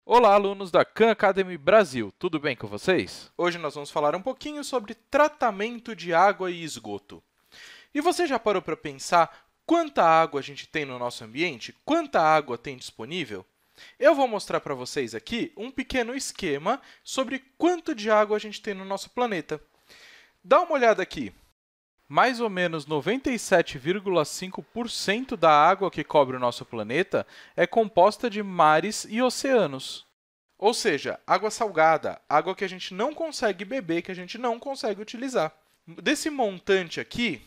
Olá, alunos da Khan Academy Brasil, tudo bem com vocês? Hoje nós vamos falar um pouquinho sobre tratamento de água e esgoto. E você já parou para pensar quanta água a gente tem no nosso ambiente? Quanta água tem disponível? Eu vou mostrar para vocês aqui um pequeno esquema sobre quanto de água a gente tem no nosso planeta. Dá uma olhada aqui. Mais ou menos 97,5% da água que cobre o nosso planeta é composta de mares e oceanos. Ou seja, água salgada, água que a gente não consegue beber, que a gente não consegue utilizar. Desse montante aqui,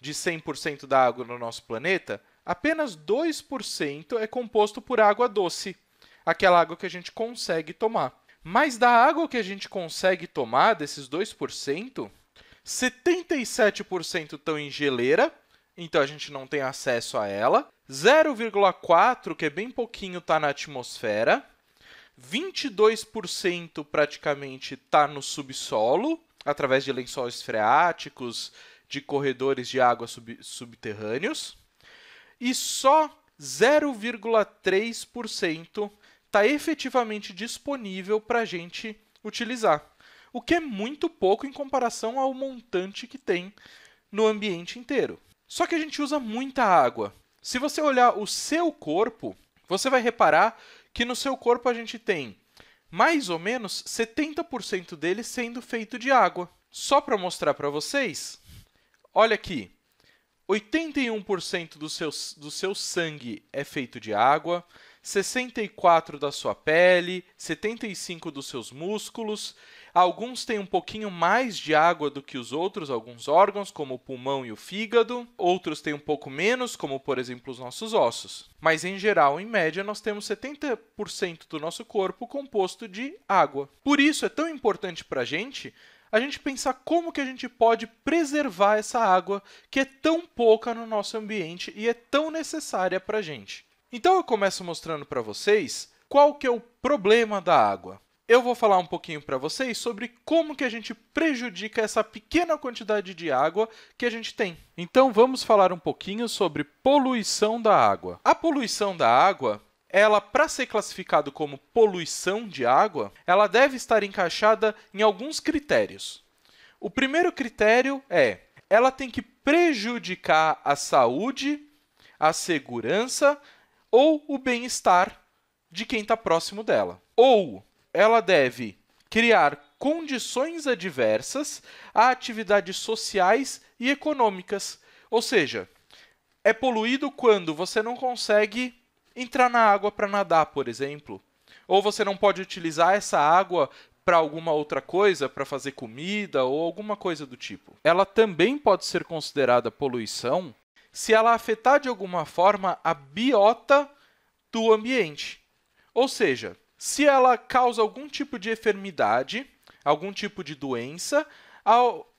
de 100% da água no nosso planeta, apenas 2% é composto por água doce, aquela água que a gente consegue tomar. Mas da água que a gente consegue tomar, desses 2%, 77% estão em geleira, então a gente não tem acesso a ela. 0,4%, que é bem pouquinho, está na atmosfera. 22% praticamente está no subsolo, através de lençóis freáticos, de corredores de água subterrâneos. E só 0,3% está efetivamente disponível para a gente utilizar, o que é muito pouco em comparação ao montante que tem no ambiente inteiro. Só que a gente usa muita água. Se você olhar o seu corpo, você vai reparar que no seu corpo a gente tem mais ou menos 70% dele sendo feito de água. Só para mostrar para vocês, olha aqui, 81% do seu sangue é feito de água, 64% da sua pele, 75% dos seus músculos. Alguns têm um pouquinho mais de água do que os outros, alguns órgãos, como o pulmão e o fígado. Outros têm um pouco menos, como, por exemplo, os nossos ossos. Mas, em geral, em média, nós temos 70% do nosso corpo composto de água. Por isso, é tão importante para a gente pensar como que a gente pode preservar essa água que é tão pouca no nosso ambiente e é tão necessária para a gente. Então, eu começo mostrando para vocês qual que é o problema da água. Eu vou falar um pouquinho para vocês sobre como que a gente prejudica essa pequena quantidade de água que a gente tem. Então, vamos falar um pouquinho sobre poluição da água. A poluição da água, ela, para ser classificado como poluição de água, ela deve estar encaixada em alguns critérios. O primeiro critério é, ela tem que prejudicar a saúde, a segurança ou o bem-estar de quem está próximo dela. Ou ela deve criar condições adversas a atividades sociais e econômicas. Ou seja, é poluído quando você não consegue entrar na água para nadar, por exemplo. Ou você não pode utilizar essa água para alguma outra coisa, para fazer comida ou alguma coisa do tipo. Ela também pode ser considerada poluição se ela afetar de alguma forma a biota do ambiente. Ou seja, se ela causa algum tipo de enfermidade, algum tipo de doença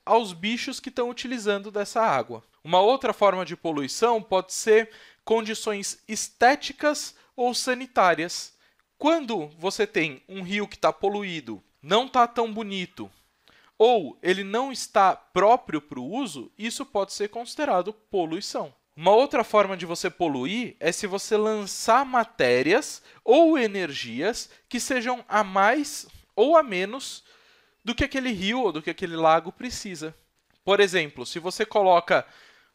aos bichos que estão utilizando dessa água. Uma outra forma de poluição pode ser condições estéticas ou sanitárias. Quando você tem um rio que está poluído, não está tão bonito, ou ele não está próprio para o uso, isso pode ser considerado poluição. Uma outra forma de você poluir é se você lançar matérias ou energias que sejam a mais ou a menos do que aquele rio ou do que aquele lago precisa. Por exemplo, se você coloca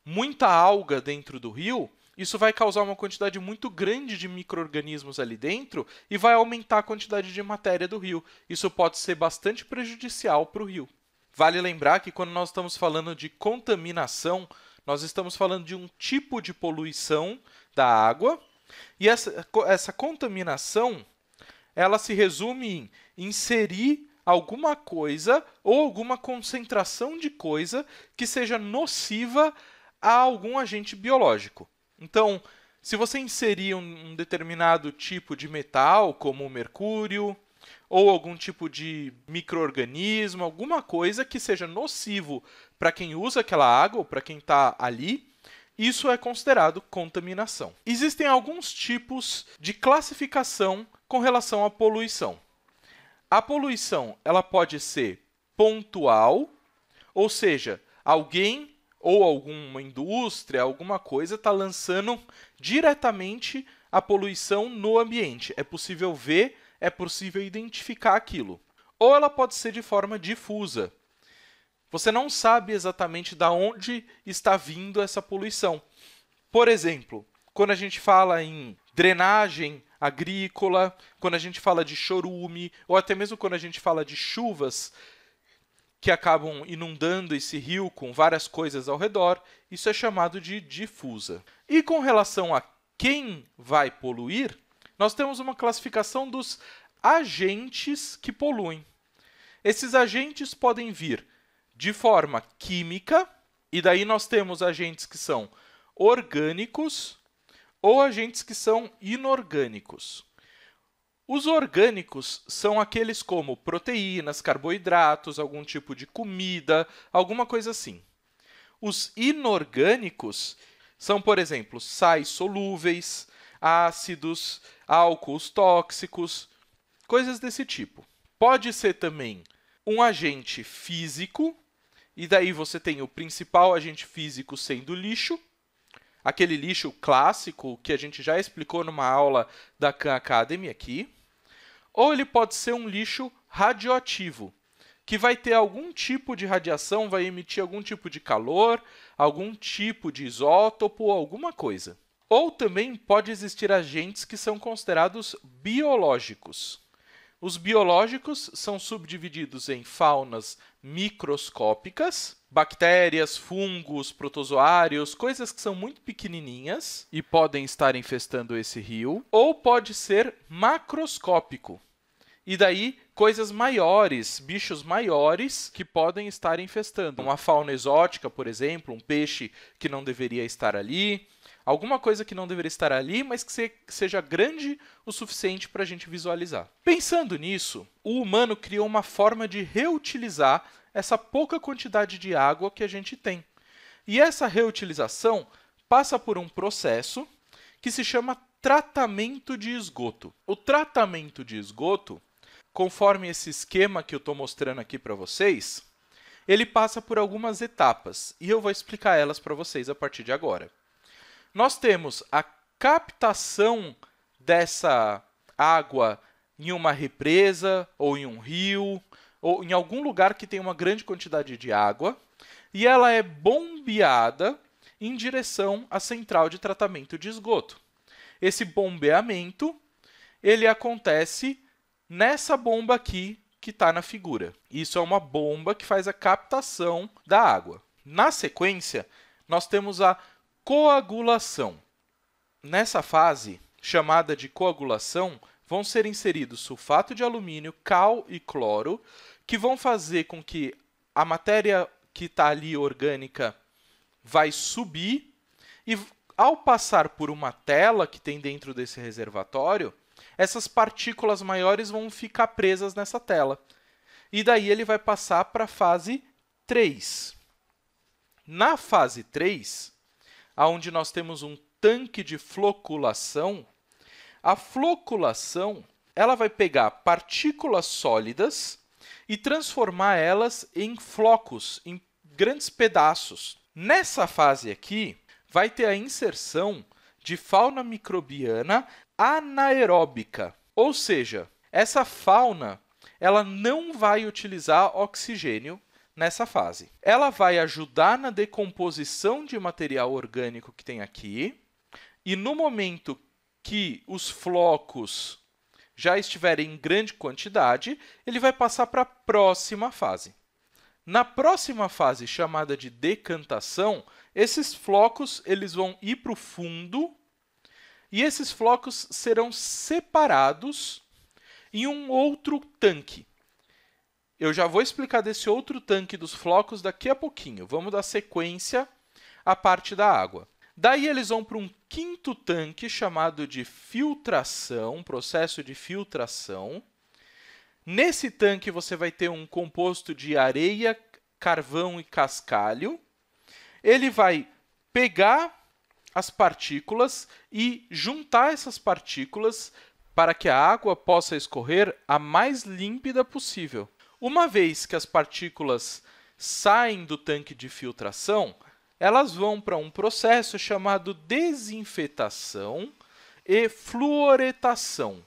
muita alga dentro do rio, isso vai causar uma quantidade muito grande de micro-organismos ali dentro e vai aumentar a quantidade de matéria do rio. Isso pode ser bastante prejudicial para o rio. Vale lembrar que quando nós estamos falando de contaminação, nós estamos falando de um tipo de poluição da água e essa contaminação ela se resume em inserir alguma coisa ou alguma concentração de coisa que seja nociva a algum agente biológico. Então, se você inserir um determinado tipo de metal, como o mercúrio, ou algum tipo de micro-organismo, alguma coisa que seja nocivo para quem usa aquela água ou para quem está ali, isso é considerado contaminação. Existem alguns tipos de classificação com relação à poluição. A poluição ela pode ser pontual, ou seja, alguém ou alguma indústria, alguma coisa está lançando diretamente a poluição no ambiente. É possível ver é possível identificar aquilo. Ou ela pode ser de forma difusa. Você não sabe exatamente de onde está vindo essa poluição. Por exemplo, quando a gente fala em drenagem agrícola, quando a gente fala de chorume, ou até mesmo quando a gente fala de chuvas que acabam inundando esse rio com várias coisas ao redor, isso é chamado de difusa. E com relação a quem vai poluir, nós temos uma classificação dos agentes que poluem. Esses agentes podem vir de forma química, e daí nós temos agentes que são orgânicos ou agentes que são inorgânicos. Os orgânicos são aqueles como proteínas, carboidratos, algum tipo de comida, alguma coisa assim. Os inorgânicos são, por exemplo, sais solúveis, ácidos, álcools tóxicos, coisas desse tipo. Pode ser também um agente físico, e daí você tem o principal agente físico sendo lixo, aquele lixo clássico que a gente já explicou numa aula da Khan Academy aqui. Ou ele pode ser um lixo radioativo, que vai ter algum tipo de radiação, vai emitir algum tipo de calor, algum tipo de isótopo, alguma coisa. Ou também pode existir agentes que são considerados biológicos. Os biológicos são subdivididos em faunas microscópicas, bactérias, fungos, protozoários, coisas que são muito pequenininhas e podem estar infestando esse rio, ou pode ser macroscópico. E daí, coisas maiores, bichos maiores que podem estar infestando. Uma fauna exótica, por exemplo, um peixe que não deveria estar ali, alguma coisa que não deveria estar ali, mas que seja grande o suficiente para a gente visualizar. Pensando nisso, o humano criou uma forma de reutilizar essa pouca quantidade de água que a gente tem. E essa reutilização passa por um processo que se chama tratamento de esgoto. O tratamento de esgoto, conforme esse esquema que eu estou mostrando aqui para vocês, ele passa por algumas etapas, e eu vou explicar elas para vocês a partir de agora. Nós temos a captação dessa água em uma represa, ou em um rio, ou em algum lugar que tem uma grande quantidade de água, e ela é bombeada em direção à central de tratamento de esgoto. Esse bombeamento ele acontece nessa bomba aqui que está na figura. Isso é uma bomba que faz a captação da água. Na sequência, nós temos a coagulação. Nessa fase, chamada de coagulação, vão ser inseridos sulfato de alumínio, cal e cloro, que vão fazer com que a matéria que está ali orgânica vai subir e, ao passar por uma tela que tem dentro desse reservatório, essas partículas maiores vão ficar presas nessa tela. E daí ele vai passar para a fase 3. Na fase 3, onde nós temos um tanque de floculação, a floculação ela vai pegar partículas sólidas e transformar elas em flocos, em grandes pedaços. Nessa fase aqui, vai ter a inserção de fauna microbiana anaeróbica, ou seja, essa fauna ela não vai utilizar oxigênio nessa fase. Ela vai ajudar na decomposição de material orgânico que tem aqui, e no momento que os flocos já estiverem em grande quantidade, ele vai passar para a próxima fase. Na próxima fase, chamada de decantação, esses flocos eles vão ir para o fundo, e esses flocos serão separados em um outro tanque. Eu já vou explicar desse outro tanque dos flocos daqui a pouquinho. Vamos dar sequência à parte da água. Daí eles vão para um quinto tanque chamado de filtração, processo de filtração. Nesse tanque você vai ter um composto de areia, carvão e cascalho. Ele vai pegar as partículas e juntar essas partículas para que a água possa escorrer a mais límpida possível. Uma vez que as partículas saem do tanque de filtração, elas vão para um processo chamado desinfetação e fluoretação.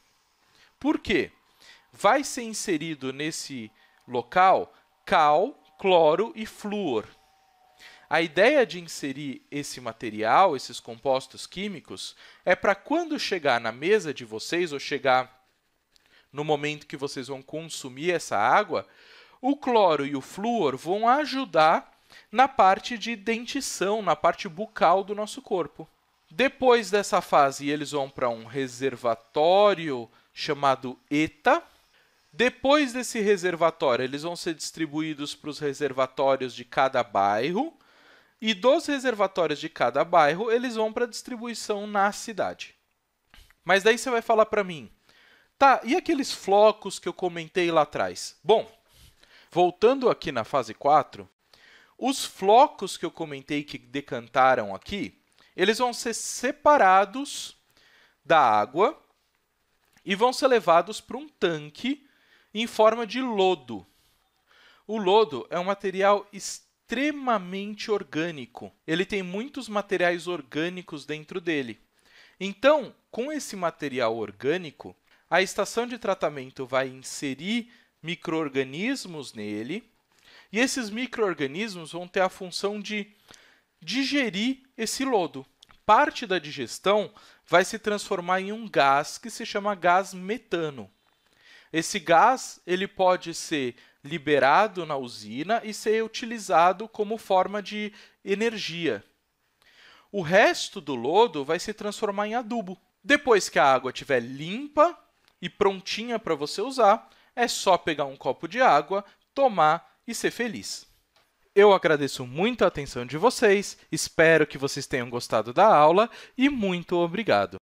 Por quê? vai ser inserido nesse local cal, cloro e flúor. A ideia de inserir esse material, esses compostos químicos, é para quando chegar na mesa de vocês, ou chegar no momento que vocês vão consumir essa água, o cloro e o flúor vão ajudar na parte de dentição, na parte bucal do nosso corpo. Depois dessa fase, eles vão para um reservatório chamado ETA. Depois desse reservatório, eles vão ser distribuídos para os reservatórios de cada bairro. E dos reservatórios de cada bairro, eles vão para a distribuição na cidade. Mas daí você vai falar para mim, tá, e aqueles flocos que eu comentei lá atrás? Bom, voltando aqui na fase 4, os flocos que eu comentei que decantaram aqui, eles vão ser separados da água e vão ser levados para um tanque em forma de lodo. O lodo é um material extremamente orgânico. Ele tem muitos materiais orgânicos dentro dele. Então, com esse material orgânico, a estação de tratamento vai inserir micro-organismos nele, e esses micro-organismos vão ter a função de digerir esse lodo. Parte da digestão vai se transformar em um gás que se chama gás metano. Esse gás ele pode ser liberado na usina e ser utilizado como forma de energia. O resto do lodo vai se transformar em adubo. Depois que a água estiver limpa e prontinha para você usar, é só pegar um copo de água, tomar e ser feliz. Eu agradeço muito a atenção de vocês, espero que vocês tenham gostado da aula e muito obrigado!